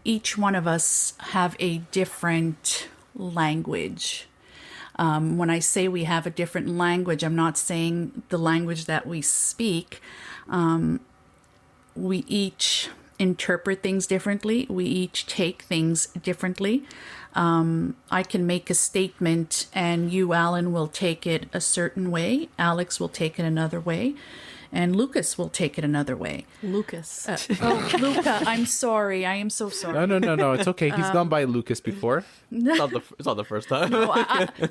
each one of us have a different language. When I say we have a different language, I'm not saying the language that we speak. We each interpret things differently. We each take things differently. I can make a statement and you, Alan, will take it a certain way. Alex will take it another way. And Lucas will take it another way. Lucas. Luca, I'm sorry. I am so sorry. No. It's okay. He's gone by Lucas before. It's not the first time. No,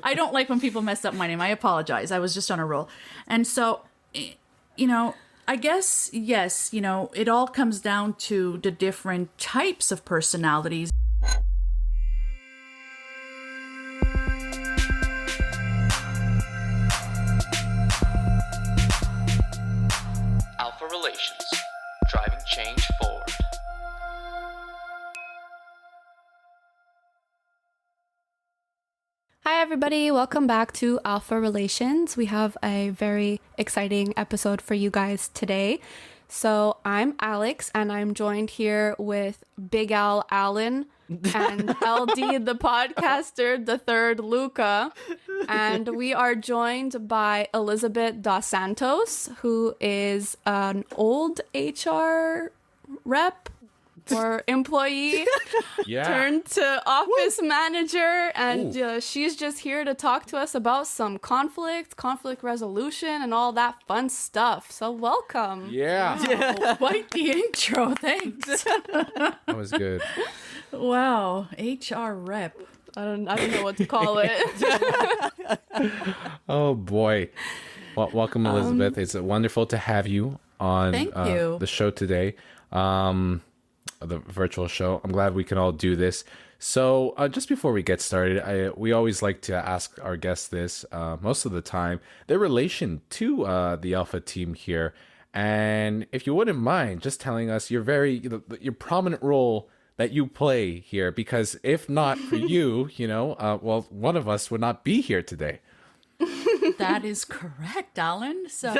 I don't like when people mess up my name. I apologize. I was just on a roll. And so, I guess, yes, it all comes down to the different types of personalities. ALFA Relations, driving change forward. Hi, everybody. Welcome back to ALFA Relations. We have a very exciting episode for you guys today. So I'm Alex, and I'm joined here with Big Al Allen and LD, the podcaster, the third Luca. And we are joined by Elizabete dos Santos, who is an old HR rep or employee turned to office manager, and she's just here to talk to us about some conflict resolution, and all that fun stuff. So welcome. Wow, quite the intro. Thanks. That was good. Wow, HR rep. I don't know what to call it. Oh boy. Well, welcome, Elizabeth. It's wonderful to have you on Thank you. The show today. The virtual show. I'm glad we can all do this. So just before we get started, we always like to ask our guests this most of the time, their relation to the Alpha team here. And if you wouldn't mind just telling us your prominent role that you play here, because if not for you, well, one of us would not be here today. That is correct, Alan. So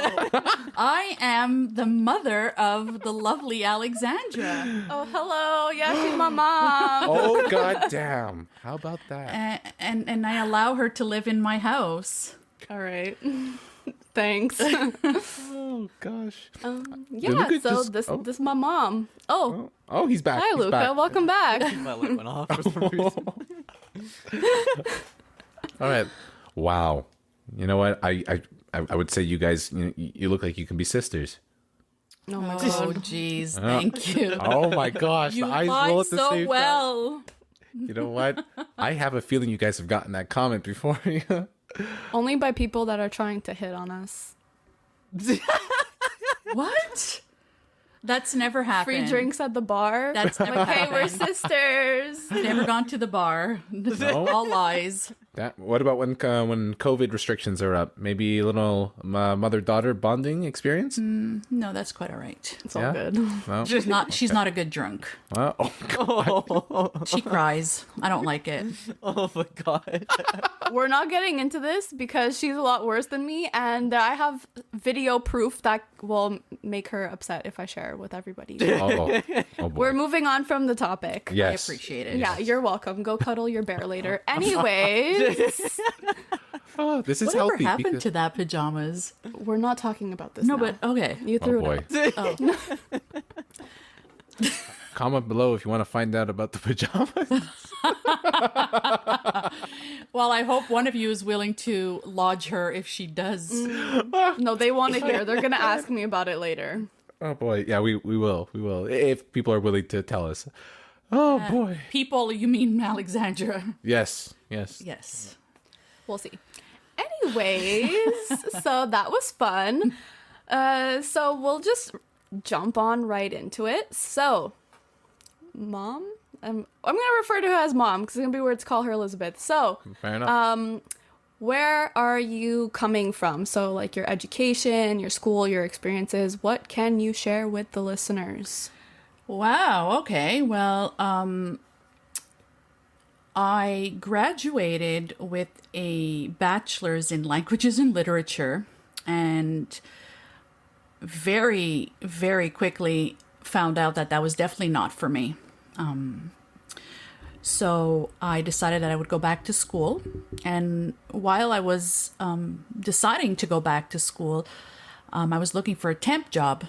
I am the mother of the lovely Alexandra. Oh, hello. Yeah, she's my mom. Oh, goddamn. How about that? And I allow her to live in my house. All right. Thanks. Oh, gosh. Yeah, so this is my mom. Oh, he's back. hi, He's Luca. back. Welcome back. My light went off for some reason. All right. Wow. You know what? I would say you guys, you look like you can be sisters. Oh, my Oh, God. jeez. Thank you. Oh my gosh. You the eyes lie roll at the so same well. time. You know what? I have a feeling you guys have gotten that comment before. Only by people that are trying to hit on us. What? That's never happened. Free drinks at the bar. That's never like, hey, happened. we're sisters. Never gone to the bar. No? All lies. What about when COVID restrictions are up? Maybe a little mother-daughter bonding experience? No, that's quite all right. It's all good. Well, She's not a good drunk. well, She cries. I don't like it. Oh my god. We're not getting into this because she's a lot worse than me, and I have video proof that will make her upset if I share with everybody. oh boy. We're moving on from the topic. Yes. I appreciate it. Yeah, you're welcome. Go cuddle your bear later. Anyways, Oh, this is Whatever healthy. happened because- to that pajamas? we're not talking about this No, now. but okay. You Oh threw boy. it out. Oh. Comment below if you want to find out about the pajamas. Well, I hope one of you is willing to lodge her if she does. No, they want to hear. They're going to ask me about it later. Oh boy. Yeah, we will. We will. If people are willing to tell us. Oh boy. People, you mean Alexandra? Yes. Yes. We'll see. Anyways, so that was fun. So we'll just jump on right into it. So, Mom? I'm going to refer to her as Mom because it's going to be weird to call her Elizabeth. So, Fair enough. where are you coming from? So, like your education, your school, your experiences. What can you share with the listeners? Wow. Okay. Well, I graduated with a bachelor's in languages and literature, and very, very quickly found out that that was definitely not for me. So I decided that I would go back to school. And while I was deciding to go back to school, I was looking for a temp job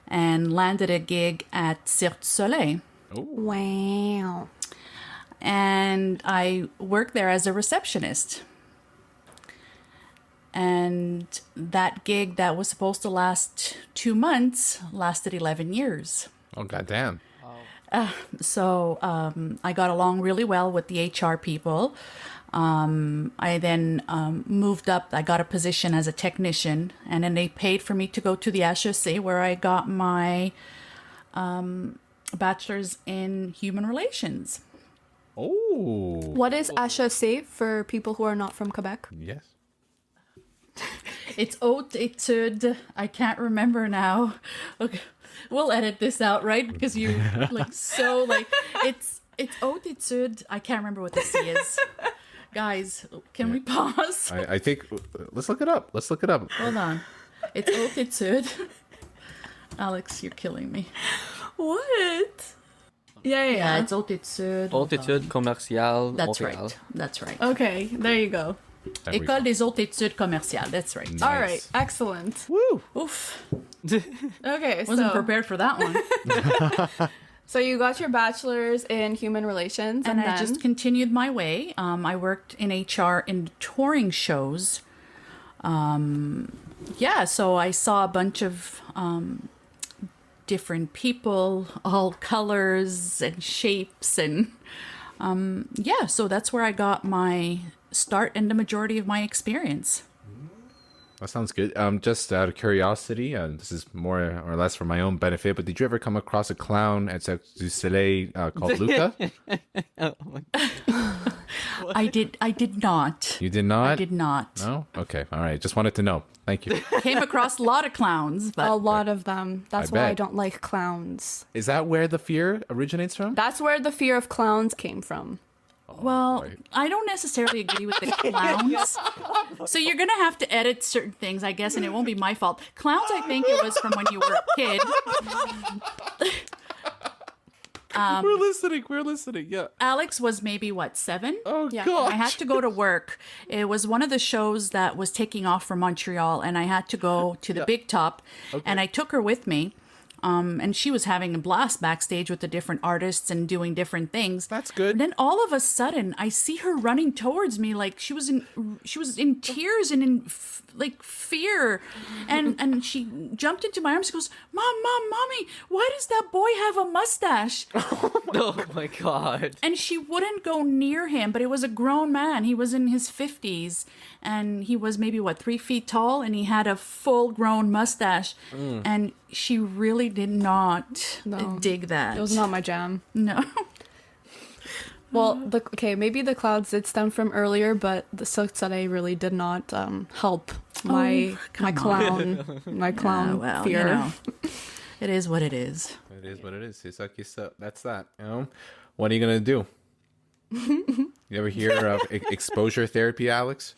and landed a gig at Cirque du Soleil. Wow. And I worked there as a receptionist. And that gig that was supposed to last 2 months lasted 11 years. Oh, goddamn. So I got along really well with the HR people. I then moved up. I got a position as a technician, and then they paid for me to go to the AHSC, where I got my bachelor's in human relations. Oh. What is AHSC for people who are not from Quebec? Yes. It's haute étude. I can't remember now. Okay, we'll edit this out, right? Because you it's haute étude. I can't remember what the C is. Guys, can we pause? I think, let's look it up. Hold on. It's haute étude. Alex, you're killing me. What? Yeah. It's haute étude. Altitude commercial. That's Montréal. right. That's right. Okay, there you go. There we École des hautes études commerciales. That's right. Nice. All right, excellent. Woo. Oof. Okay, Wasn't so prepared for that one. so you got your bachelor's in human relations, and And I then just continued my way. I worked in HR in touring shows. So I saw a bunch of different people, all colors and shapes. And so that's where I got my start and the majority of my experience. That sounds good. Just out of curiosity, this is more or less for my own benefit, but did you ever come across a clown at Cirque du Soleil called Luca? I did not. You did not? I did not. No? Okay. All right. Just wanted to know. Thank you. Came across a lot of clowns, but a lot of them. That's I why I bet. don't like clowns. Is that where the fear originates from? That's where the fear of clowns came from. well, right. I don't necessarily agree with the clowns. So you're going to have to edit certain things, I guess, and it won't be my fault. Clowns, I think it was from when you were a kid. We're listening. Yeah. Alex was maybe, 7? Oh, Yeah. God. I had to go to work. It was one of the shows that was taking off from Montreal, and I had to go to the big top, and I took her with me. And she was having a blast backstage with the different artists and doing different things. That's good. And then all of a sudden, I see her running towards me like she was in tears and in fear, and she jumped into my arms. She goes, "Mom, mommy, why does that boy have a mustache?" Oh my god. And she wouldn't go near him, but it was a grown man. He was in his 50s, and he was maybe 3 feet tall, and he had a full-grown mustache. And she really did not dig that. It was not my jam. No. Well, maybe the clouds did stem from earlier, but the Cirque du Soleil really did not help my clown fear. It is what it is. It is what it is. It's like that's that. You know, what are you gonna do? You ever hear of exposure therapy, Alex?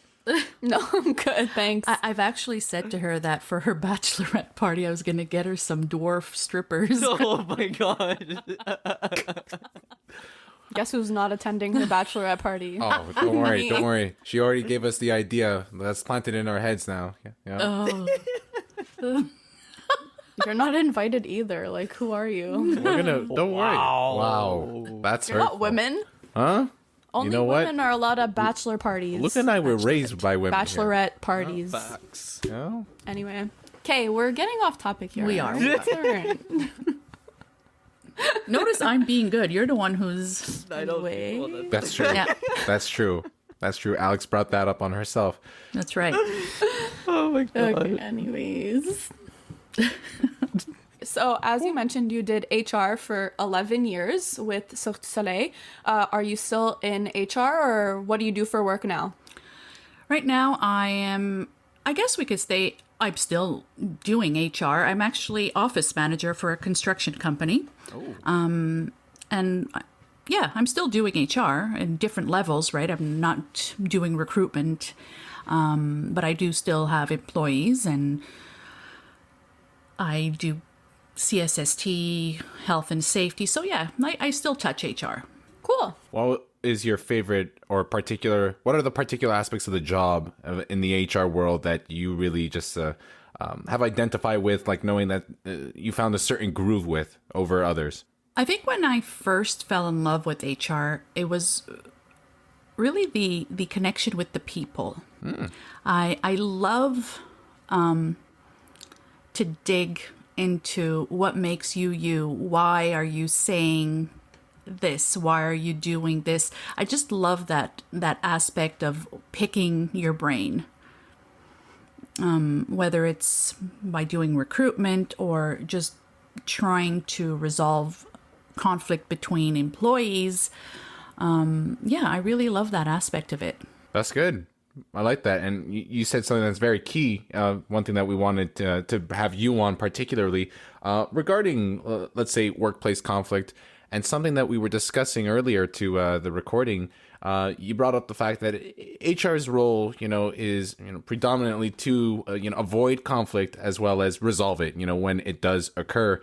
No, I'm good, thanks. I've actually said to her that for her bachelorette party, I was going to get her some dwarf strippers. Oh my god. Guess who's not attending her bachelorette party? Oh, don't worry. She already gave us the idea. That's planted in our heads now. Yeah. You're not invited either. Like, who are you? We're gonna. Don't worry. Wow. That's You're not women. Huh? Only know what? women are allowed at bachelor parties. Luke and I were raised by women. Bachelorette parties. Facts. Here. You know? Anyway. Okay, we're getting off topic here. We are. It's all right. Notice I'm being good. You're the one who's... I don't Wait. well, that's- That's true. Yeah, That's true. That's true. Alex brought that up on herself. that's right. Oh my god. Okay, anyways. So, as you mentioned, you did HR for 11 years with Cirque du Soleil. Are you still in HR, or what do you do for work now? Right now, I guess we could say I'm still doing HR. I'm actually office manager for a construction company. And I'm still doing HR in different levels, right? I'm not doing recruitment, but I do still have employees, and I do CSST, health and safety. So yeah, I still touch HR. Cool. What is your favorite or particular? What are the particular aspects of the job in the HR world that you really just have identified with, like knowing that you found a certain groove with over others? I think when I first fell in love with HR, it was really the connection with the people. I love to dig into what makes you you. Why are you saying this? Why are you doing this? I just love that aspect of picking your brain. Whether it's by doing recruitment or just trying to resolve conflict between employees. I really love that aspect of it. That's good. I like that. And you said something that's very key. One thing that we wanted to have you on particularly regarding, let's say, workplace conflict, and something that we were discussing earlier to the recording. You brought up the fact that HR's role, is predominantly to avoid conflict as well as resolve it, when it does occur.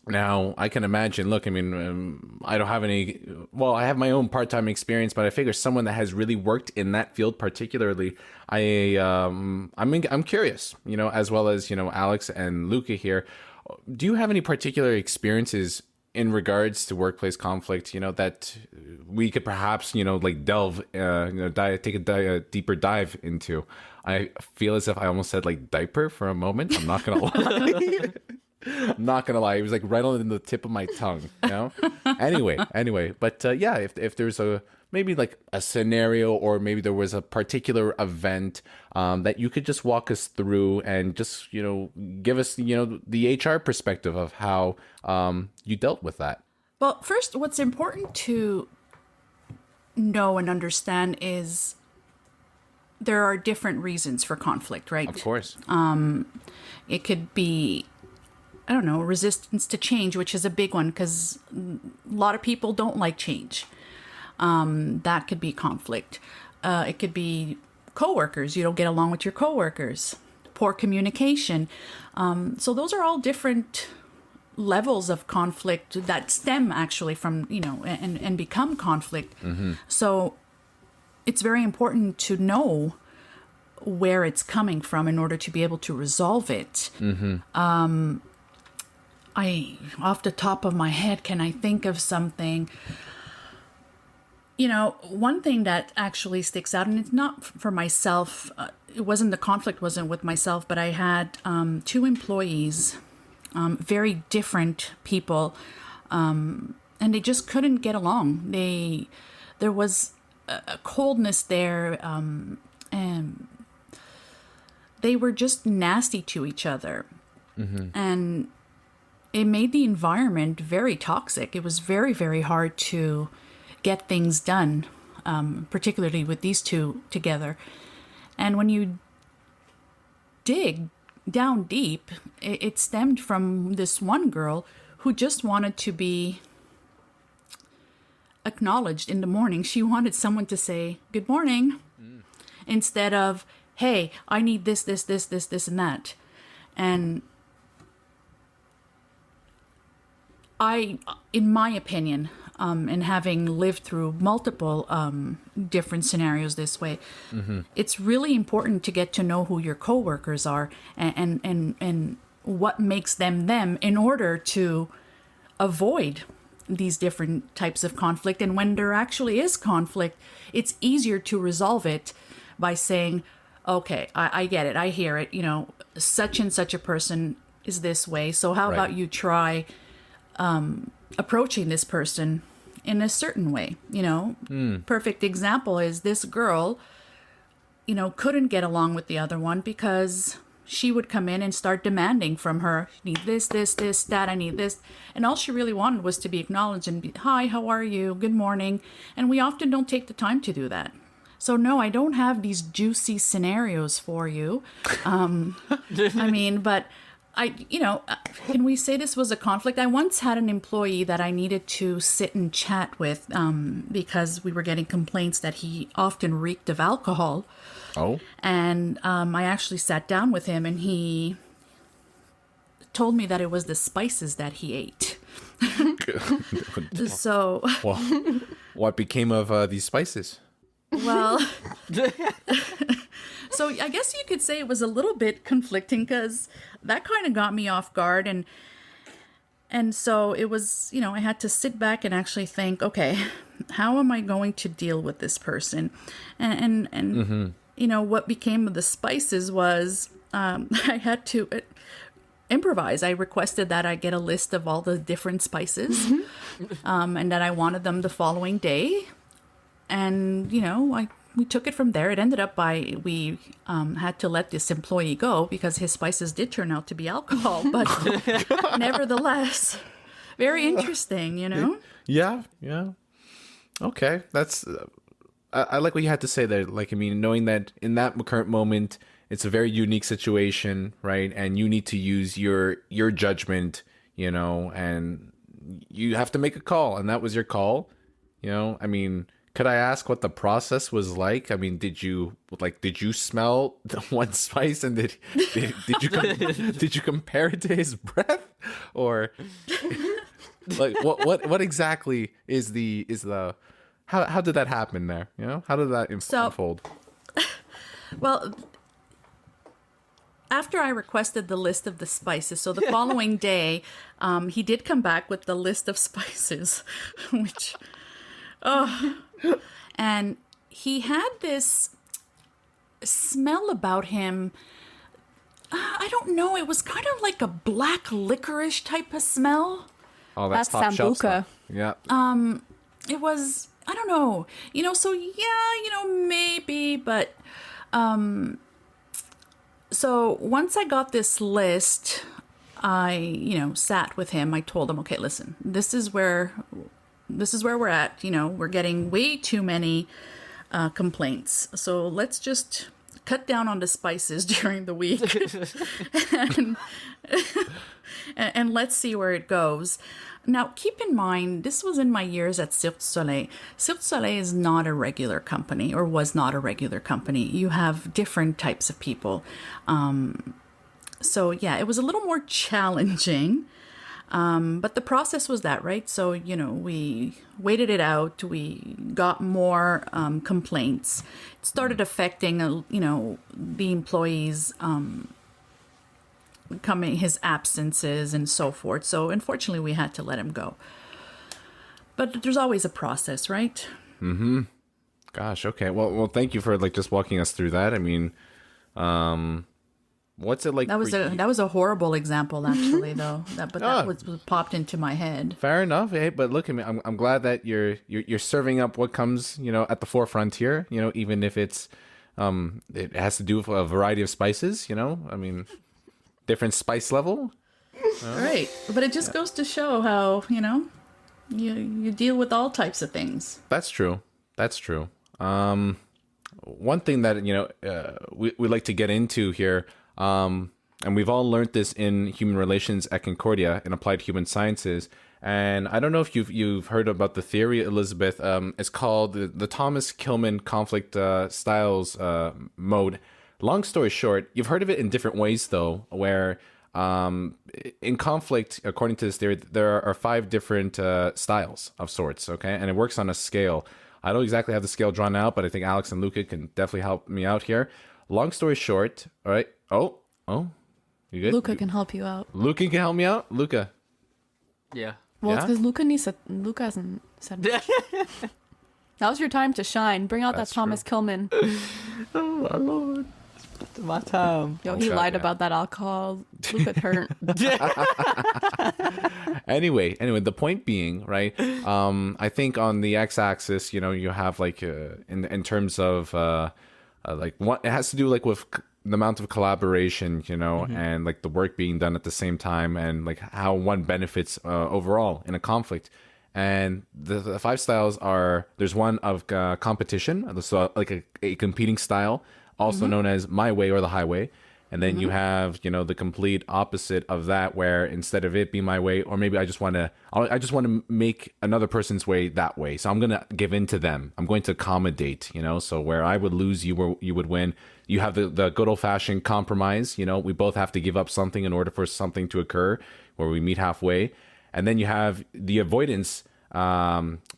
Now, I can imagine, look, I mean, I don't have I have my own part-time experience, but I figure someone that has really worked in that field particularly, I'm curious, as well as, Alex and Luca here. Do you have any particular experiences in regards to workplace conflict, that we could perhaps, like delve, take a deeper dive into? I feel as if I almost said like diaper for a moment. I'm not going to lie. I'm not gonna lie, it was like right on the tip of my tongue, Anyway, but if there's maybe like a scenario, or maybe there was a particular event that you could just walk us through and just give us the HR perspective of how you dealt with that. Well, first, what's important to know and understand is there are different reasons for conflict, right? Of course. It could be, I don't know, resistance to change, which is a big one because a lot of people don't like change. That could be conflict. It could be coworkers. You don't get along with your coworkers. Poor communication. So those are all different levels of conflict that stem actually from, and become conflict. Mm-hmm. So it's very important to know where it's coming from in order to be able to resolve it. Mm-hmm. Off the top of my head, can I think of something? One thing that actually sticks out, and it's not for myself, the conflict wasn't with myself, but I had 2 employees, very different people, and they just couldn't get along. There was a coldness there, and they were just nasty to each other. Mm-hmm. And it made the environment very toxic. It was very, very hard to get things done, particularly with these 2 together. And when you dig down deep, it stemmed from this one girl who just wanted to be acknowledged in the morning. She wanted someone to say, "Good morning," instead of, "Hey, I need this, and that." And in my opinion, and having lived through multiple different scenarios this way, mm-hmm. It's really important to get to know who your coworkers are and what makes them in order to avoid these different types of conflict. And when there actually is conflict, it's easier to resolve it by saying, "Okay, I get it, I hear it, such and such a person is this way, so how about you try approaching this person in a certain way." Perfect example is this girl, couldn't get along with the other one because she would come in and start demanding from her, "I need this, that, I need this." And all she really wanted was to be acknowledged and be, "Hi, how are you? Good morning." And we often don't take the time to do that. So no, I don't have these juicy scenarios for you. But can we say this was a conflict? I once had an employee that I needed to sit and chat with because we were getting complaints that he often reeked of alcohol. Oh. And I actually sat down with him and he told me that it was the spices that he ate. So, Well, what became of these spices? well, so I guess you could say it was a little bit conflicting because that kind of got me off guard. And so it was, I had to sit back and actually think, okay, how am I going to deal with this person? And what became of the spices was I had to improvise. I requested that I get a list of all the different spices and that I wanted them the following day. And, we took it from there. It ended up we had to let this employee go because his spices did turn out to be alcohol. But nevertheless, very interesting, Yeah. Okay, that's. I like what you had to say there. Like, I mean, knowing that in that current moment, it's a very unique situation, right? And you need to use your judgment, and you have to make a call, and that was your call. I mean, could I ask what the process was like? I mean, did you smell the one spice and did you compare it to his breath, or like what exactly is the how did that happen there? How did that unfold? Well, after I requested the list of the spices, so the following day, he did come back with the list of spices, which, and he had this smell about him. I don't know. It was kind of like a black licorice type of smell. Oh, that's That's top shelf Sambuca. stuff. Yeah. It was, I don't know, so yeah, maybe, but, so once I got this list, I, sat with him. I told him, okay, listen, this is where we're at. We're getting way too many complaints. So let's just cut down on the spices during the week and let's see where it goes. Now, keep in mind, this was in my years at Cirque du Soleil. Cirque du Soleil is not a regular company, or was not a regular company. You have different types of people. So, yeah, it was a little more challenging. But the process was that, right? So, we waited it out. We got more complaints. It started affecting, the employees' his absences and so forth. So unfortunately, we had to let him go. But there's always a process, right? Mm-hmm. Gosh. Okay. Well. Thank you for just walking us through that. I mean, what's it like? That was a horrible example, actually, though. That was popped into my head. Fair enough. Hey, but look, I mean, I'm glad that you're serving up what comes, at the forefront here. Even if it's, it has to do with a variety of spices. I mean. Different spice level, right? But it just goes to show how you deal with all types of things. That's true. One thing that we like to get into here, and we've all learned this in human relations at Concordia in applied human sciences. And I don't know if you've heard about the theory, Elizabeth. It's called the Thomas Kilmann conflict styles mode. Long story short, you've heard of it in different ways, though, where in conflict, according to this theory, there are 5 different styles of sorts, okay? And it works on a scale. I don't exactly have the scale drawn out, but I think Alex and Luca can definitely help me out here. Long story short, all right. Oh, you good? Luca can help you out. Luca can help me out? Luca. Yeah. Well, Yeah? it's because Luca hasn't said much. Now's your time to shine. Bring out That's that Thomas Kilmann. Oh, my lord. It's my time. Yo, he try, lied yeah. about that alcohol. Luca turned. Anyway, the point being, right? I think on the x-axis, you have in terms of what it has to do with the amount of collaboration, and the work being done at the same time, and how one benefits overall in a conflict. And the 5 styles are: there's one of competition, so a competing style, also known as my way or the highway. And then you have, the complete opposite of that, where instead of it being my way, or maybe I just want to make another person's way that way. So I'm going to give in to them. I'm going to accommodate, so where I would lose, you would win. You have the good old fashioned compromise. We both have to give up something in order for something to occur, where we meet halfway. And then you have the avoidance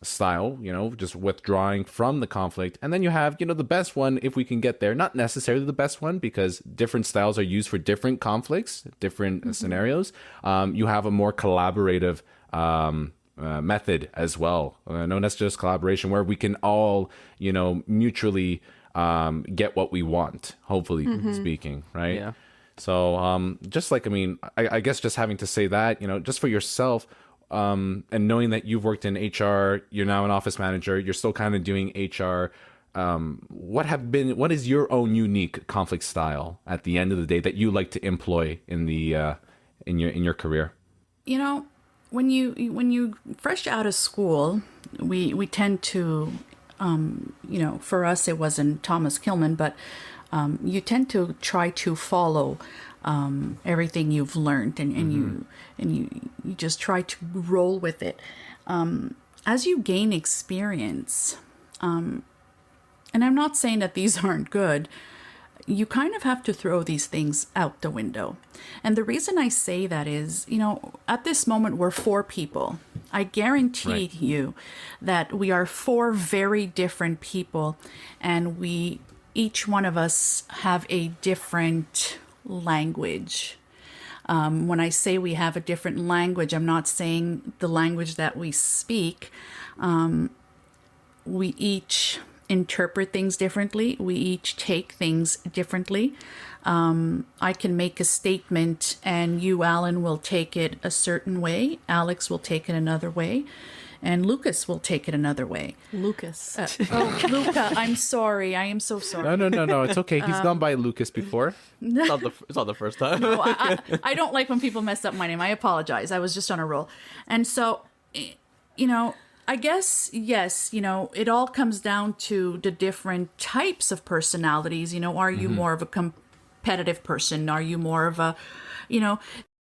style, just withdrawing from the conflict. And then you have, the best one, if we can get there, not necessarily the best one because different styles are used for different conflicts, different scenarios. You have a more collaborative method as well, known as just collaboration, where we can all, mutually get what we want, hopefully speaking, right? Yeah. So just like, I guess just having to say that, just for yourself, and knowing that you've worked in HR, you're now an office manager, you're still kind of doing HR. What is your own unique conflict style at the end of the day that you like to employ in the in your career? When you fresh out of school, we tend to, for us it wasn't Thomas Kilmann, but you tend to try to follow everything you've learned, and you just try to roll with it. As you gain experience, and I'm not saying that these aren't good, you kind of have to throw these things out the window. And the reason I say that is, at this moment we're 4 people. I guarantee you that we are 4 very different people, and each one of us have a different language. When I say we have a different language, I'm not saying the language that we speak. We each interpret things differently. We each take things differently. I can make a statement and you, Alan, will take it a certain way. Alex will take it another way. And Lucas will take it another way. Lucas. Luca, I'm sorry. I am so sorry. No. It's okay. He's gone by Lucas before. It's not the first time. No, I don't like when people mess up my name. I apologize. I was just on a roll. And so, I guess, yes, it all comes down to the different types of personalities. Are you more of a competitive person? Are you more of a,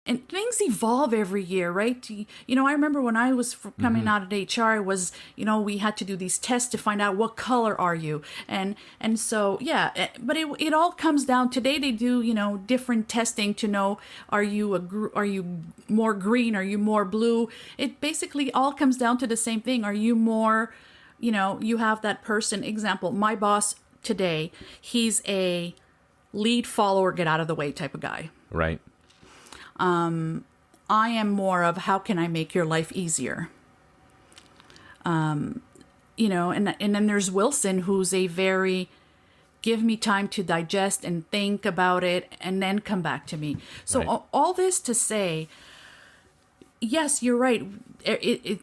and things evolve every year, right? I remember when I was coming out of HR, it was, we had to do these tests to find out what color are you. And so, yeah, but it all comes down, today they do, different testing to know, are you more green? Are you more blue? It basically all comes down to the same thing. Are you more, you have that person, example, my boss today, he's a lead follower, get out of the way type of guy. Right. I am more of how can I make your life easier? And then there's Wilson, who's a very give me time to digest and think about it and then come back to me. So Right. all this to say, yes, you're right.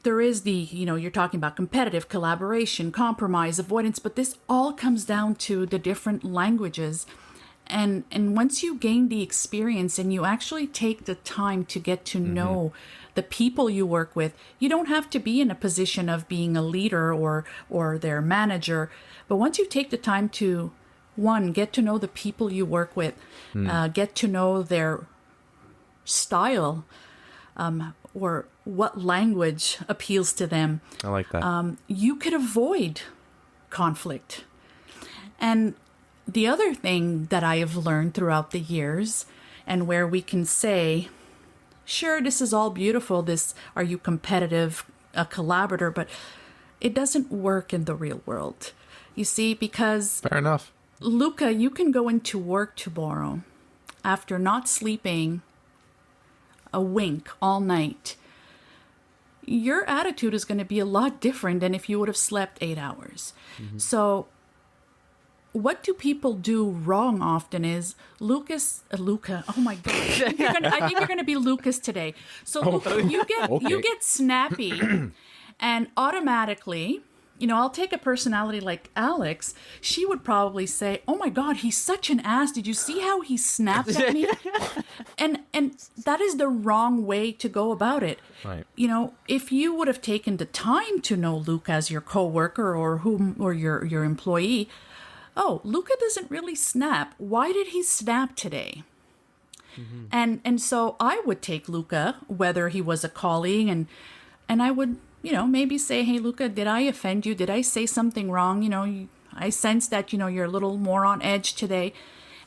There is the, you're talking about competitive collaboration, compromise, avoidance, but this all comes down to the different languages. And once you gain the experience and you actually take the time to get to know the people you work with, you don't have to be in a position of being a leader or their manager. But once you take the time to, one, get to know the people you work with, get to know their style, or what language appeals to them, I like that. you could avoid conflict. And the other thing that I have learned throughout the years, and where we can say, sure, this is all beautiful, are you competitive, a collaborator, but it doesn't work in the real world. You see, because Fair enough. Luca, you can go into work tomorrow after not sleeping a wink all night. Your attitude is going to be a lot different than if you would have slept 8 hours. So what do people do wrong often is Luca, oh my God. I think you're going to be Lucas today. So Luca, you get snappy and automatically, I'll take a personality like Alex. She would probably say, oh my God, he's such an ass. Did you see how he snapped at me? And that is the wrong way to go about it. Right. If you would have taken the time to know Luca as your coworker or your employee, oh, Luca doesn't really snap. Why did he snap today? And so I would take Luca, whether he was a colleague, and I would, maybe say, hey, Luca, did I offend you? Did I say something wrong? I sense that, you're a little more on edge today.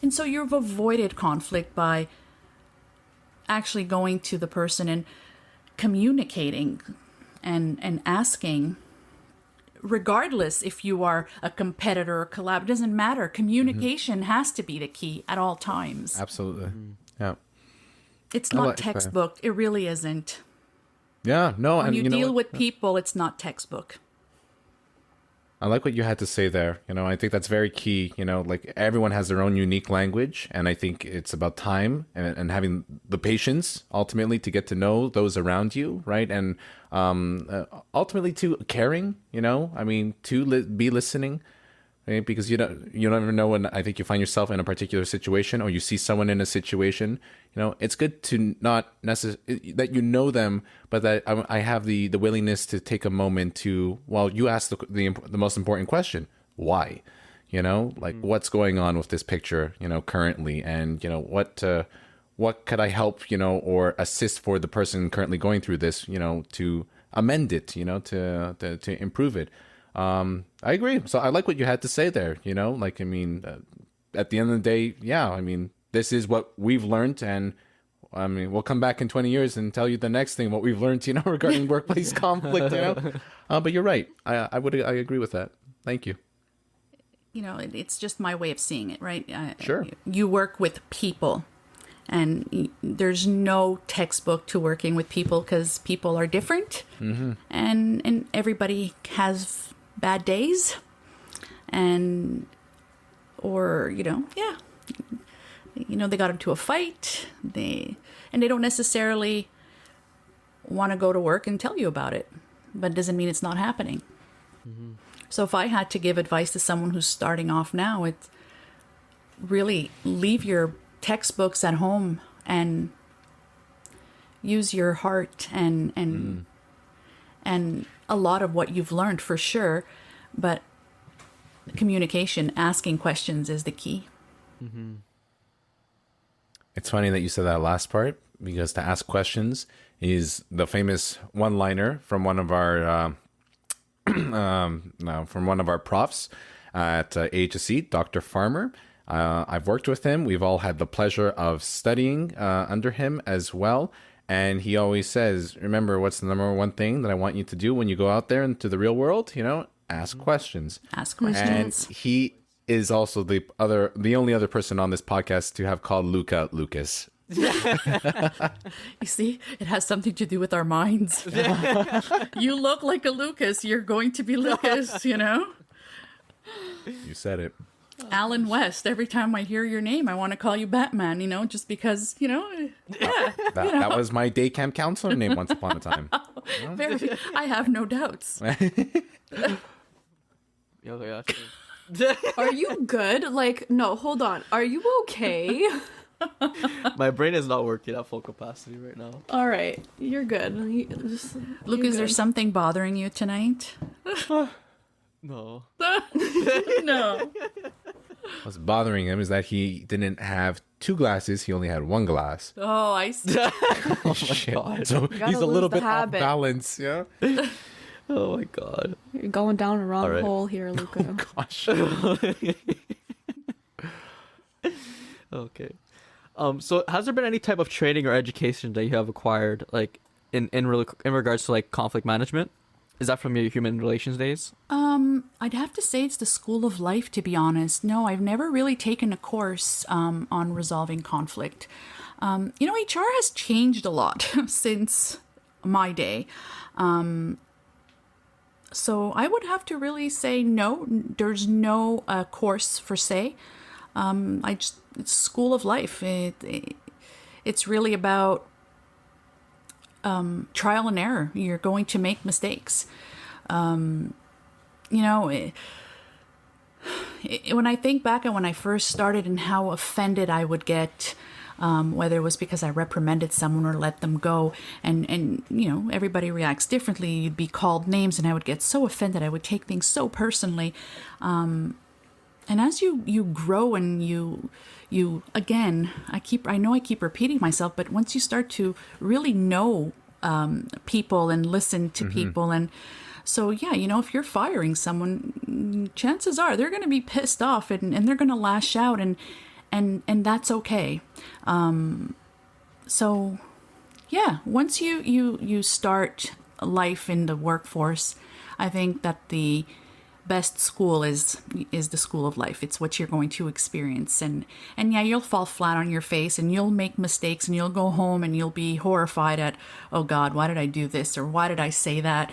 And so you've avoided conflict by actually going to the person and communicating and asking, regardless if you are a competitor or collab, it doesn't matter. Communication has to be the key at all times. Absolutely. Yeah. It's I not like that. textbook. It really isn't. Yeah. No. When And you know deal what? with people, it's not textbook. I like what you had to say there. I think that's very key. Like everyone has their own unique language, and I think it's about time and having the patience ultimately to get to know those around you, right? And ultimately to caring. To be listening, right? Because you never know when I think you find yourself in a particular situation, or you see someone in a situation. It's good to not necessarily that you know them, but that I have the willingness to take a moment to, well, you ask the most important question: why? What's going on with this picture, currently, and what could I help, or assist for the person currently going through this, to amend it, to improve it. I agree. So I like what you had to say there. At the end of the day, yeah. This is what we've learned, and we'll come back in 20 years and tell you the next thing what we've learned, regarding workplace conflict. But you're right. I agree with that. Thank you. It's just my way of seeing it, right? Sure. You work with people, and there's no textbook to working with people because people are different, and everybody has bad days, or they got into a fight, they don't necessarily want to go to work and tell you about it, but it doesn't mean it's not happening. So if I had to give advice to someone who's starting off now, it's really leave your textbooks at home and use your heart and a lot of what you've learned for sure, but communication, asking questions is the key. It's funny that you said that last part, because to ask questions is the famous one-liner from one of our profs at AHSC, Dr. Farmer. I've worked with him. We've all had the pleasure of studying under him as well. And he always says, remember, what's the number one thing that I want you to do when you go out there into the real world? Ask questions. Ask questions. And he is also the only other person on this podcast to have called Luca Lucas. You see, it has something to do with our minds. You look like a Lucas. You're going to be Lucas, You said it. Alan West. Every time I hear your name, I want to call you Batman, just because, That was my day camp counselor name once upon a time. I have no doubts. Yeah. Are you good? No, hold on. Are you okay? My brain is not working at full capacity right now. All right, you're good. Luke, is there something bothering you tonight? No. No. What's bothering him is that he didn't have 2 glasses. He only had 1 glass. Oh, I see. Oh, shit. So gotta he's a little lose the bit off habit. balance. Yeah. Oh my god. You're going down a wrong All right. hole here, Luca. Gosh. Okay. So has there been any type of training or education that you have acquired, in regards to conflict management? Is that from your human relations days? I'd have to say it's the school of life, to be honest. No, I've never really taken a course on resolving conflict. HR has changed a lot since my day. So I would have to really say no, there's no course per se. It's school of life. It's really about trial and error. You're going to make mistakes. When I think back on when I first started and how offended I would get, whether it was because I reprimanded someone or let them go, and everybody reacts differently. You'd be called names, and I would get so offended. I would take things so personally. And as you grow and you again, I know I keep repeating myself, but once you start to really know people and listen to people, and so yeah, if you're firing someone, chances are they're going to be pissed off and they're going to lash out, and that's okay. So Yeah, once you start life in the workforce, I think that the best school is the school of life. It's what you're going to experience, and yeah, you'll fall flat on your face and you'll make mistakes and you'll go home and you'll be horrified at, oh God, why did I do this or why did I say that?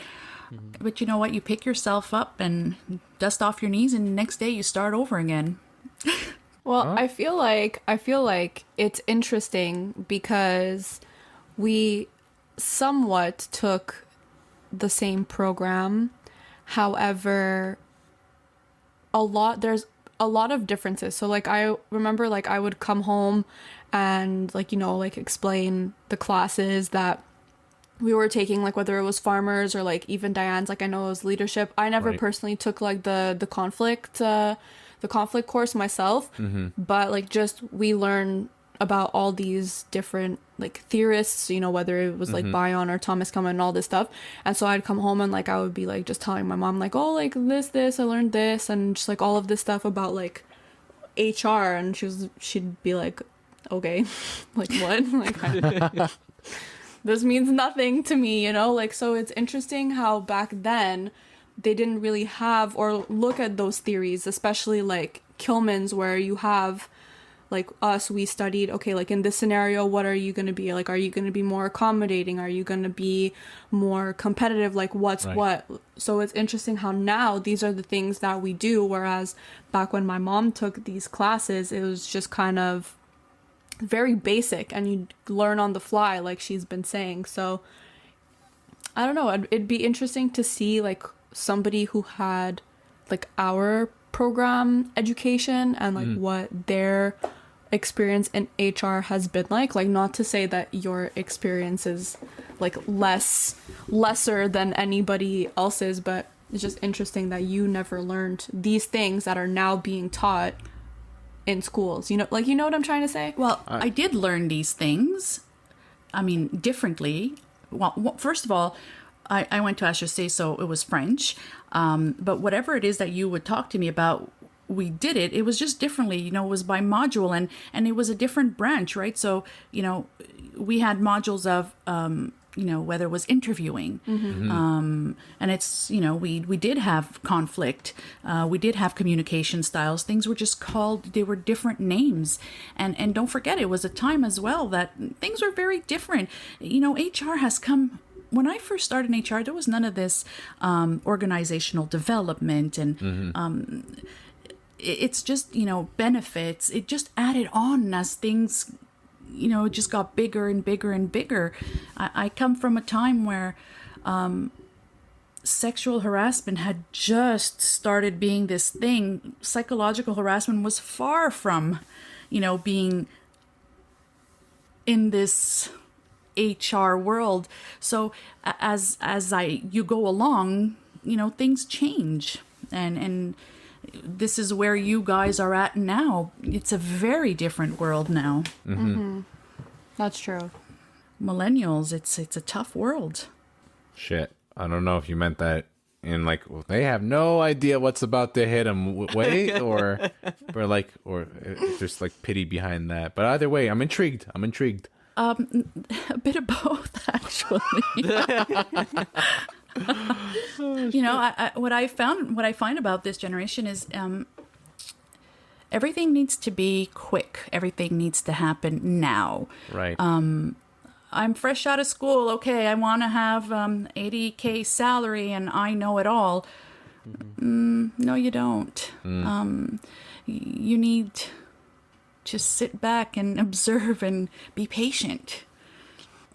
But you know what? You pick yourself up and dust off your knees, and the next day you start over again. Well, I feel like it's interesting because we somewhat took the same program. However, there's a lot of differences. So like I remember like I would come home and like, you know, like explain the classes that we were taking, like whether it was farmers or like even Diane's, like I know it was leadership. I never Right. personally took like the conflict course myself, but like just we learn about all these different like theorists, you know, whether it was like Bion or Thomas Kuhn and all this stuff. And so I'd come home and like I would be like just telling my mom like, oh, like this I learned this and just like all of this stuff about like HR, and she'd be like, okay, like what? Like this means nothing to me, you know? Like, so it's interesting how back then they didn't really have or look at those theories, especially like Kilman's, where you have like us, we studied, okay, like in this scenario, what are you going to be? Like, are you going to be more accommodating? Are you going to be more competitive? Like what's Right. what? So it's interesting how now these are the things that we do. Whereas back when my mom took these classes, it was just kind of very basic and you learn on the fly, like she's been saying. So I don't know, it'd be interesting to see like somebody who had like our program education and like what their experience in HR has been like not to say that your experience is like lesser than anybody else's, but it's just interesting that you never learned these things that are now being taught in schools, you know, like, you know what I'm trying to say? Well, I did learn these things, I mean, differently. Well, first of all, I went to AHSC, so it was French. But whatever it is that you would talk to me about, we did it. It was just differently, you know, it was by module and it was a different branch, right? So, you know, we had modules of, you know, whether it was interviewing. And it's, you know, we did have conflict. We did have communication styles. Things were just called, they were different names. And don't forget, it was a time as well that things were very different. You know, HR has come, when I first started in HR, there was none of this organizational development and it's just, you know, benefits. It just added on as things, you know, it just got bigger and bigger and bigger. I come from a time where sexual harassment had just started being this thing. Psychological harassment was far from, you know, being in this HR world. So as you go along, you know, things change, and this is where you guys are at now. It's a very different world now. That's true. Millennials, it's a tough world. Shit. I don't know if you meant that in like, well, they have no idea what's about to hit them way or if there's like pity behind that. But either way, I'm intrigued. A bit of both, actually. You know, what I find about this generation is everything needs to be quick. Everything needs to happen now. Right. I'm fresh out of school. Okay, I want to have $80K salary, and I know it all. No, you don't. You need just sit back and observe and be patient.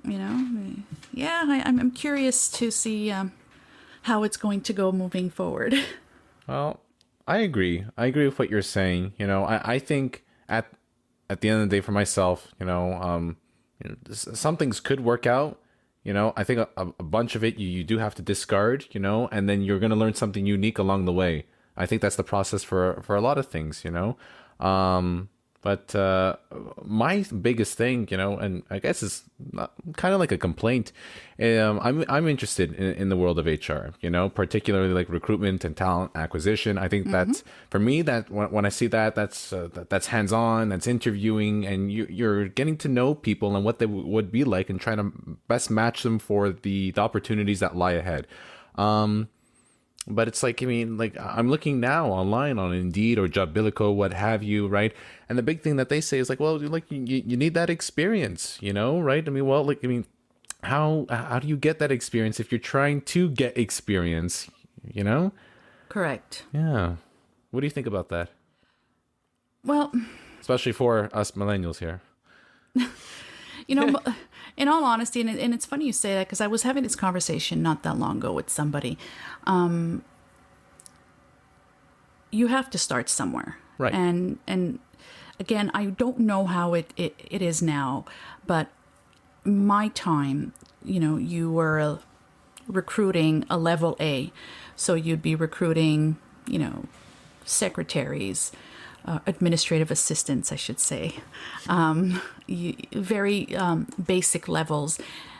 You know, yeah, I'm curious to see how it's going to go moving forward. Well, I agree. I agree with what you're saying. You know, I think at the end of the day, for myself, you know, some things could work out. You know, I think a bunch of it you do have to discard. You know, and then you're gonna learn something unique along the way. I think that's the process for a lot of things. You know, But my biggest thing, and I guess it's kind of like a complaint. I'm interested in the world of HR, particularly like recruitment and talent acquisition. I think that's for me, that when I see that's hands on, that's interviewing, and you're getting to know people and what they would be like, and trying to best match them for the opportunities that lie ahead. But it's like, I'm looking now online on Indeed or Jobilico, what have you, right? And the big thing that they say is like, well, like you need that experience, right? How do you get that experience if you're trying to get experience, Correct. Yeah. What do you think about that? Well, Especially for us millennials here. in all honesty, and it's funny you say that, because I was having this conversation not that long ago with somebody. You have to start somewhere. Right. And again, I don't know how it is now, but my time, you were recruiting a level A. So you'd be recruiting, secretaries, administrative assistants, I should say, very basic levels,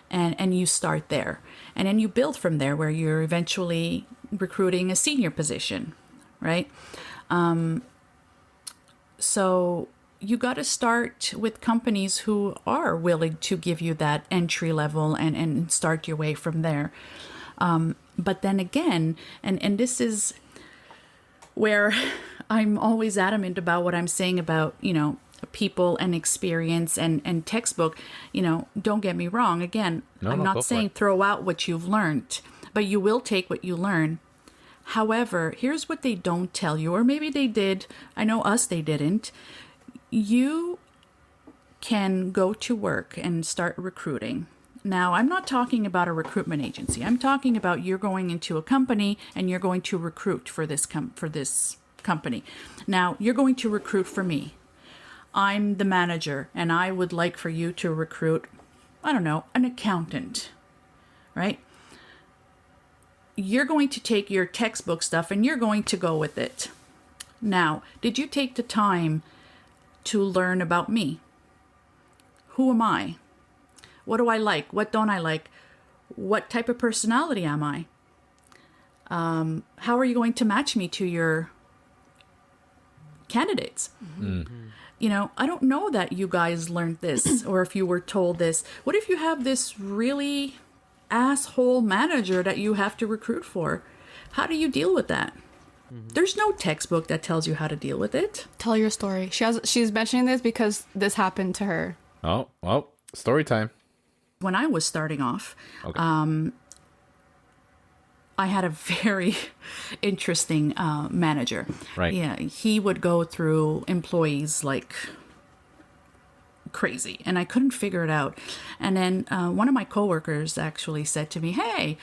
and you start there. And then you build from there, where you're eventually recruiting a senior position, right? So you got to start with companies who are willing to give you that entry level and start your way from there. But then again, and this is where I'm always adamant about what I'm saying about, people and experience and textbook. Don't get me wrong. Again, I'm not saying throw out what you've learned, but you will take what you learn. However, here's what they don't tell you, or maybe they did. I know us, they didn't. You can go to work and start recruiting. Now, I'm not talking about a recruitment agency. I'm talking about you're going into a company and you're going to recruit for this company. Now, you're going to recruit for me. I'm the manager, and I would like for you to recruit, I don't know, an accountant, right? You're going to take your textbook stuff and you're going to go with it. Now, did you take the time to learn about me? Who am I? What do I like? What don't I like? What type of personality am I? How are you going to match me to your candidates? I don't know that you guys learned this, or if you were told this. What if you have this really asshole manager that you have to recruit for? How do you deal with that? There's no textbook that tells you how to deal with it. Tell your story. She's mentioning this because this happened to her. Oh, well, story time. When I was starting off, Okay. I had a very interesting manager. Right. Yeah, he would go through employees like crazy, and I couldn't figure it out. And then one of my coworkers actually said to me, "Hey,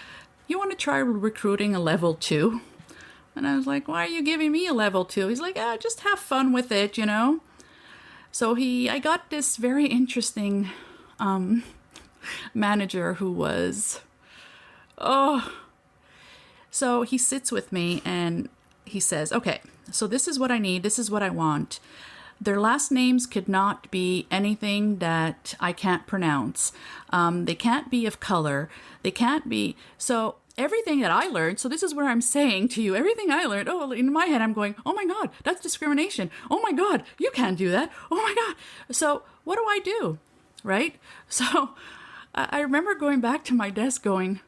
you want to try recruiting a level 2?" And I was like, "Why are you giving me a level 2?" He's like, "Just have fun with it, So I got this very interesting manager who was, so he sits with me and he says, "Okay, so this is what I need. This is what I want. Their last names could not be anything that I can't pronounce. They can't be of color. They can't be." So everything that I learned, so this is where I'm saying to you, everything I learned, in my head, I'm going, "Oh my God, that's discrimination. Oh my God, you can't do that. Oh my God." So what do I do? Right? So I remember going back to my desk going,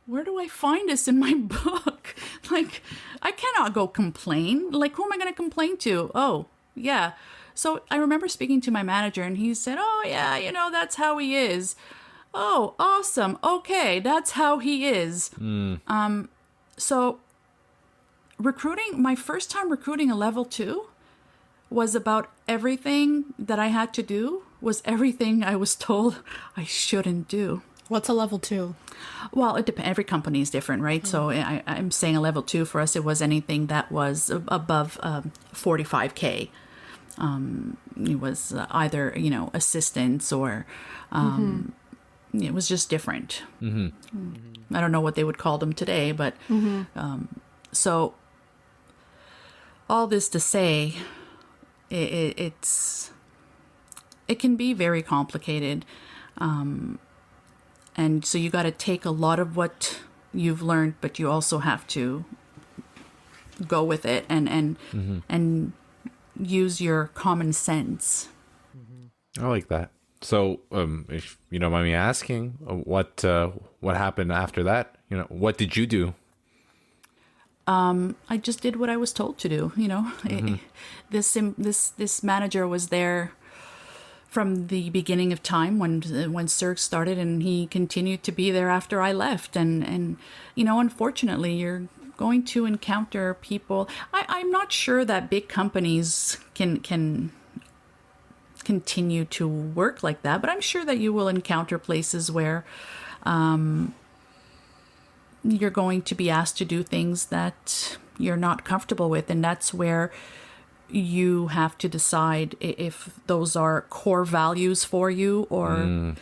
where do I find this in my book? Like, I cannot go complain. Like, who am I going to complain to? Oh, yeah. So I remember speaking to my manager and he said, "Oh, yeah, that's how he is." Oh, awesome. Okay, that's how he is. So my first time recruiting a level 2 was about everything that I had to do was everything I was told I shouldn't do. What's a level 2? Well, it depends. Every company is different, right? So I'm saying a level 2 for us, it was anything that was above 45K. It was either, assistants or it was just different. I don't know what they would call them today, but so all this to say it can be very complicated. And so you got to take a lot of what you've learned, but you also have to go with it and use your common sense. I like that. So, if you don't mind me asking, what happened after that? What did you do? I just did what I was told to do. This manager was there from the beginning of time when Cirque started, and he continued to be there after I left. And unfortunately, you're going to encounter people. I'm not sure that big companies can continue to work like that, but I'm sure that you will encounter places where you're going to be asked to do things that you're not comfortable with, and that's where you have to decide if those are core values for you, or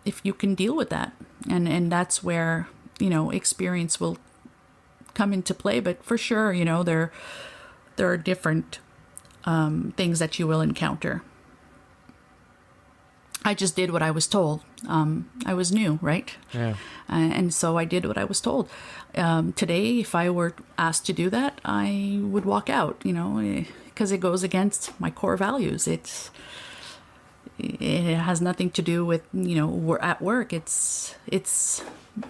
if you can deal with that, and that's where experience will come into play. But for sure, there are different things that you will encounter. I just did what I was told. I was new, right? Yeah. And so I did what I was told. Today, if I were asked to do that, I would walk out, because it goes against my core values. It has nothing to do with, we're at work. It's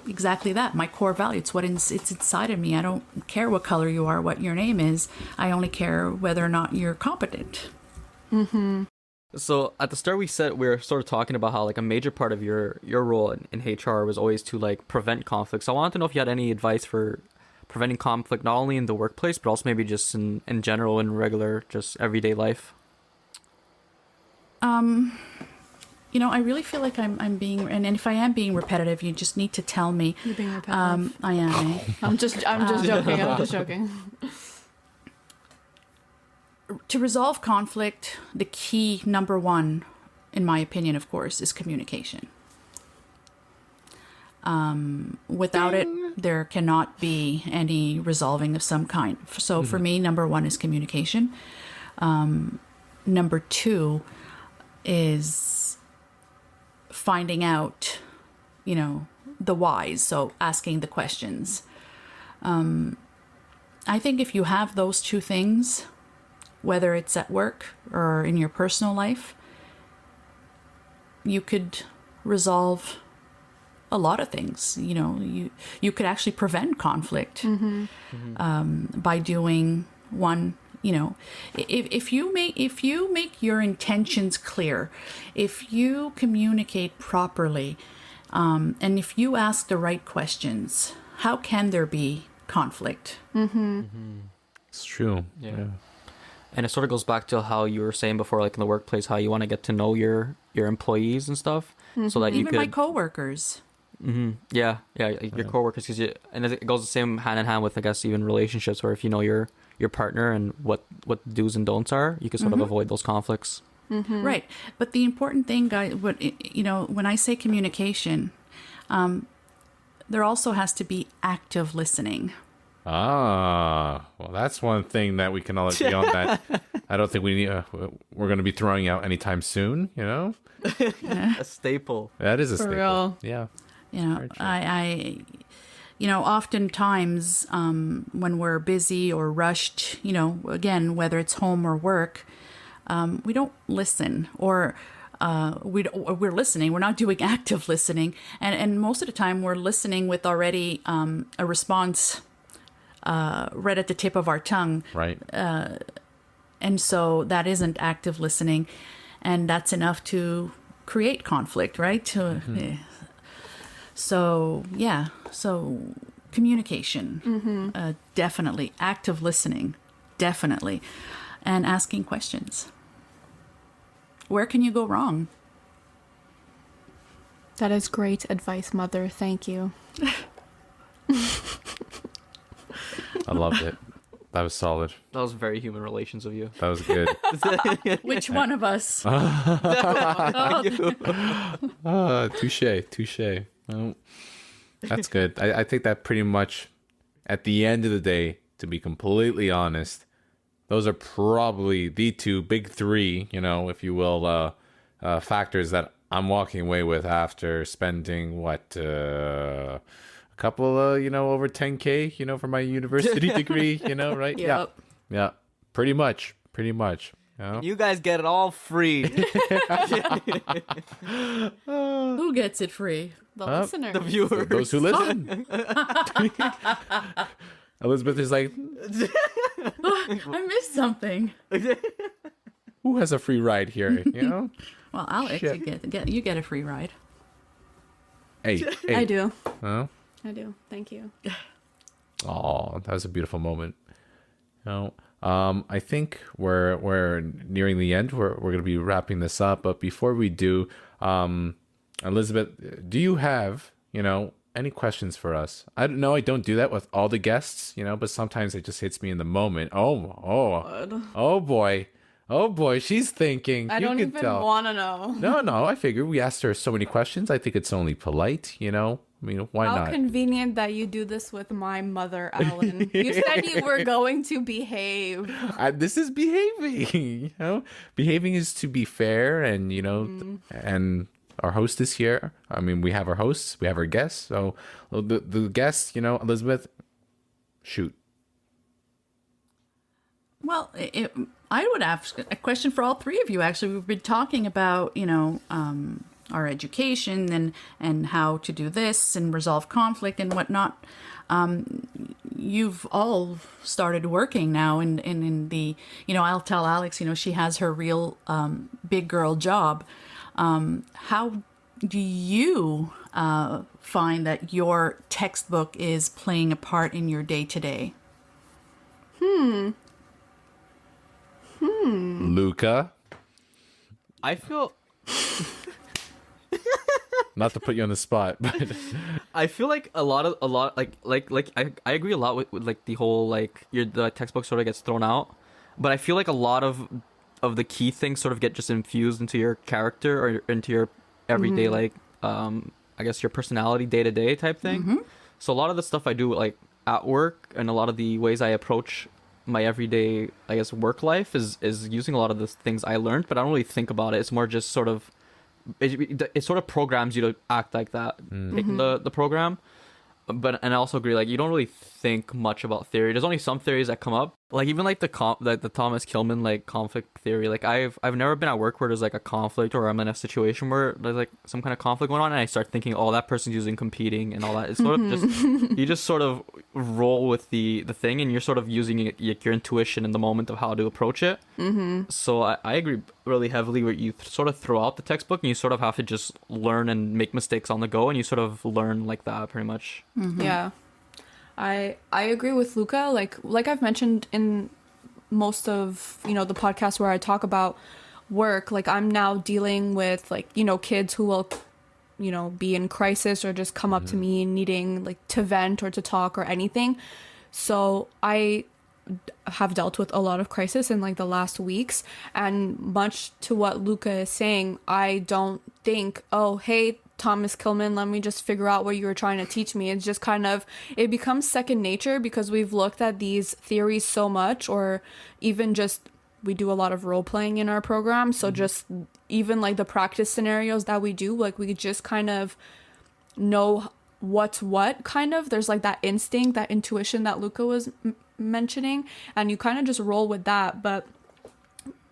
exactly that, my core value. It's it's inside of me. I don't care what color you are, what your name is. I only care whether or not you're competent. Mm-hmm. So at the start, we were sort of talking about how like a major part of your role in HR was always to like prevent conflict. So I wanted to know if you had any advice for preventing conflict, not only in the workplace, but also maybe just in general, in regular, just everyday life. I really feel like I'm being, and if I am being repetitive, you just need to tell me. You're being repetitive. I am. Eh? I'm just joking. I'm just joking. To resolve conflict, the key, number one, in my opinion, of course, is communication. Without it, there cannot be any resolving of some kind. So for me, number one is communication. Number two is finding out, the whys. So asking the questions. I think if you have those two things, whether it's at work or in your personal life, you could resolve a lot of things. You could actually prevent conflict by doing one. If you make your intentions clear, if you communicate properly, and if you ask the right questions, how can there be conflict? It's true. Yeah. And it sort of goes back to how you were saying before, like in the workplace, how you want to get to know your employees and stuff, so that you Even could my coworkers. Yeah, your coworkers, because and it goes the same hand in hand with, I guess, even relationships, where if you know your partner and what do's and don'ts are, you can sort of avoid those conflicts. Right. But the important thing, guys, when I say communication, there also has to be active listening. Well, that's one thing that we can all agree on. That I don't think we're going to be throwing out anytime soon. A staple. That is a staple. Real. Yeah. I oftentimes when we're busy or rushed, again, whether it's home or work, we don't listen, or we're listening. We're not doing active listening, and most of the time we're listening with already a response right at the tip of our tongue. Right. And so that isn't active listening, and that's enough to create conflict, right? So communication, definitely. Active listening, definitely. And asking questions. Where can you go wrong? That is great advice, Mother. Thank you. I loved it. That was solid. That was very human relations of you. That was good. Which one of us? Touche. Well, that's good. I think that pretty much, at the end of the day, to be completely honest, those are probably the two big three, if you will, factors that I'm walking away with after spending a couple over 10K, for my university degree, right? Yep. Yeah. Pretty much. You guys get it all free. Who gets it free? The listener. The viewers. Those who listen. Elizabeth is like, I missed something. who has a free ride here? Well, Alex, Shit. you get a free ride. Hey. I do. Huh? I do. Thank you. Oh, that was a beautiful moment. I think we're nearing the end. We're going to be wrapping this up, but before we do, Elizabeth, do you have any questions for us? I don't know. I don't do that with all the guests, but sometimes it just hits me in the moment. Oh boy, she's thinking. I don't even want to know. No. I figure we asked her so many questions. I think it's only polite, why How not? convenient that you do this with my mother, Ellen. You said you were going to behave. This is behaving. Behaving is to be fair, and and our host is here. I mean, we have our hosts, we have our guests. So the guests, Elizabeth, shoot. Well, I would ask a question for all three of you. Actually, we've been talking about our education and how to do this and resolve conflict and whatnot. You've all started working now in the, I'll tell Alex, she has her real big girl job. How do you find that your textbook is playing a part in your day-to-day? Luca, I feel not to put you on the spot, but I feel like a lot I agree a lot with like the whole the textbook sort of gets thrown out, but I feel like a lot of the key things sort of get just infused into your character or into your everyday I guess your personality day to day type thing. So a lot of the stuff I do at work and a lot of the ways I approach my everyday work life is using a lot of the things I learned, but I don't really think about it. It's more just sort of it sort of programs you to act like that, taking the program. But and I also agree, you don't really think much about theory. There's only some theories that come up, even the Thomas Kilmann conflict theory. I've never been at work where there's a conflict or I'm in a situation where there's some kind of conflict going on, and I start thinking, oh, that person's using competing and all that. It's sort of just you just sort of roll with the thing, and you're sort of using your intuition in the moment of how to approach it. So I agree really heavily where you sort of throw out the textbook and you sort of have to just learn and make mistakes on the go, and you sort of learn like that pretty much. Yeah. I agree with Luca. Like I've mentioned in most of, the podcasts where I talk about work, I'm now dealing with kids who will, be in crisis or just come up to me needing to vent or to talk or anything. So I have dealt with a lot of crisis in the last weeks, and much to what Luca is saying, I don't think, oh, hey, Thomas Kilmann, let me just figure out what you were trying to teach me. It's just it becomes second nature because we've looked at these theories so much, or even just we do a lot of role playing in our program. So just even the practice scenarios that we do, we just know what's what there's that instinct, that intuition that Luca was mentioning, and you just roll with that. But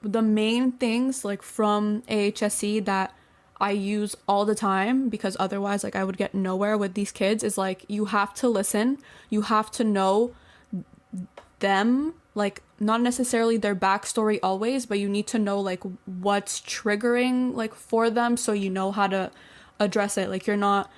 the main things from AHSC that I use all the time, because otherwise I would get nowhere with these kids, is you have to listen, you have to know them, not necessarily their backstory always, but you need to know what's triggering for them, so you know how to address it. You're not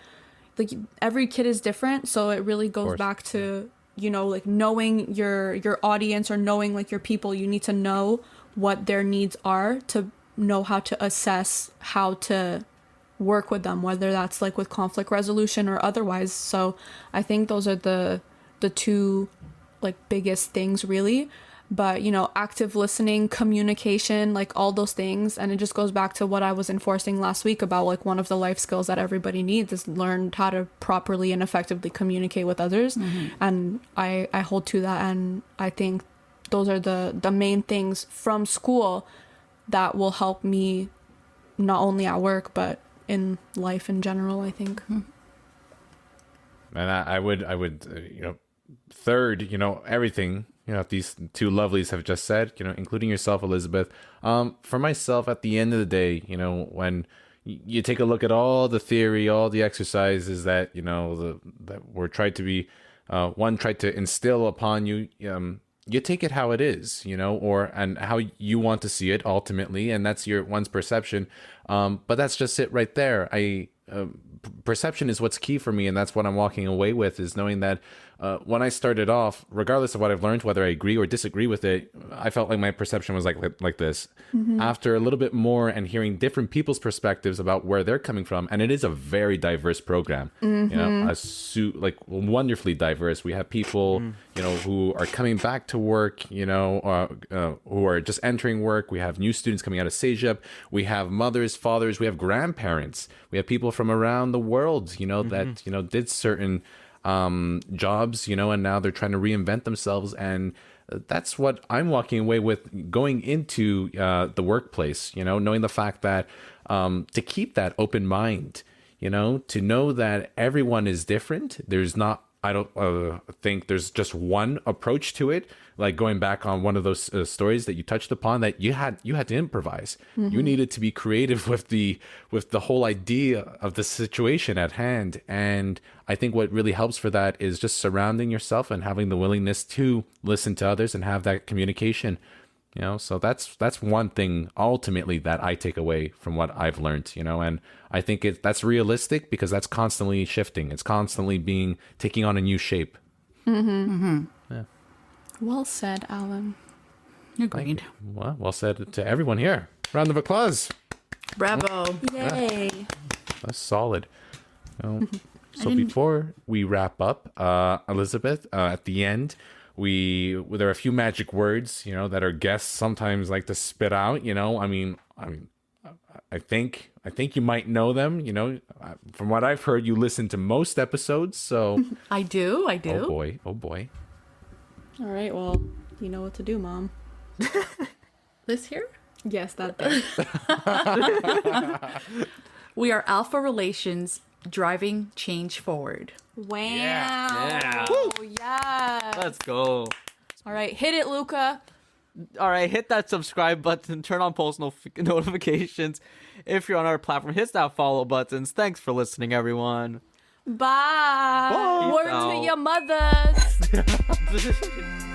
every kid is different, so it really goes back to knowing your audience, or knowing your people. You need to know what their needs are to know how to assess how to work with them, whether that's with conflict resolution or otherwise. So I think those are the two biggest things really. But active listening, communication, all those things, and it just goes back to what I was enforcing last week about one of the life skills that everybody needs is learn how to properly and effectively communicate with others. And I hold to that, and I think those are the main things from school that will help me not only at work but in life in general, I think. And I would, third, everything, these two lovelies have just said, including yourself, Elizabeth. For myself, at the end of the day, when you take a look at all the theory, all the exercises that, that were tried to be, one tried to instill upon you, you take it how it is, and how you want to see it ultimately, and that's one's perception. But that's just it right there. Perception is what's key for me, and that's what I'm walking away with, is knowing that when I started off, regardless of what I've learned, whether I agree or disagree with it, I felt like my perception was like this. After a little bit more and hearing different people's perspectives about where they're coming from, and it is a very diverse program, wonderfully diverse. We have people, who are coming back to work, who are just entering work. We have new students coming out of CEGEP. We have mothers, fathers. We have grandparents. We have people from around the world, that, did certain jobs, and now they're trying to reinvent themselves. And that's what I'm walking away with going into the workplace, knowing the fact that to keep that open mind, to know that everyone is different. There's not, I don't think there's just one approach to it. Like going back on one of those stories that you touched upon, that you had to improvise. You needed to be creative with the whole idea of the situation at hand. And I think what really helps for that is just surrounding yourself and having the willingness to listen to others and have that communication. So that's one thing ultimately that I take away from what I've learned. And I think that's realistic because that's constantly shifting. It's constantly taking on a new shape. Yeah. Well said, Alan. Agreed. Well said to everyone here. Round of applause. Bravo. Yay. That's solid. So before we wrap up, Elizabeth, at the end, there are a few magic words, that our guests sometimes like to spit out. I think you might know them. From what I've heard, you listen to most episodes, so I do. Oh boy. All right, well, you know what to do, Mom. This here? Yes, that thing. We are ALFA Relations, driving change forward. Wow. Yeah. Yeah. Let's go. All right, hit it, Luca. All right, hit that subscribe button, turn on post notifications. If you're on our platform, hit that follow buttons. Thanks for listening, everyone. Bye. Bye. Word Peace to your mothers. out.